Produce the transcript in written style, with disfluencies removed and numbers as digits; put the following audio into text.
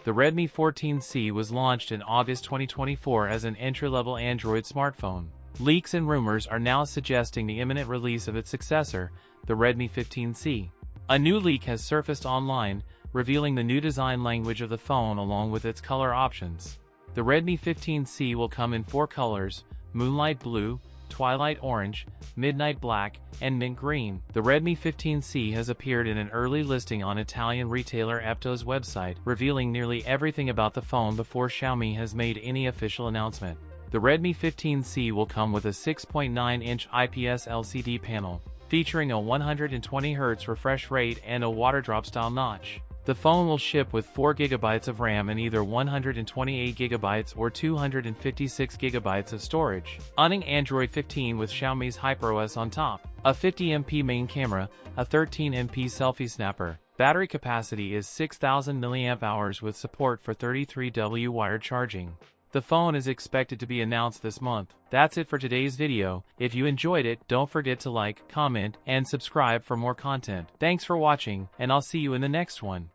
The Redmi 15C was launched in August 2024 as an entry-level Android smartphone. Leaks and rumors are now suggesting the imminent release of its successor, the Redmi 15C. A new leak has surfaced online, revealing the new design language of the phone along with its color options. The Redmi 15C will come in 4 colors: Moonlight Blue, Twilight Orange, Midnight Black, and Mint Green. The Redmi 15C has appeared in an early listing on Italian retailer Epto's website, revealing nearly everything about the phone before Xiaomi has made any official announcement. The Redmi 15C will come with a 6.9-inch IPS LCD panel, featuring a 120Hz refresh rate and a water drop style notch. The phone will ship with 4GB of RAM and either 128GB or 256GB of storage, running Android 15 with Xiaomi's HyperOS on top. A 50MP main camera, a 13MP selfie snapper. Battery capacity is 6000 mAh with support for 33W wired charging. The phone is expected to be announced this month. That's it for today's video. If you enjoyed it, don't forget to like, comment, and subscribe for more content. Thanks for watching, and I'll see you in the next one.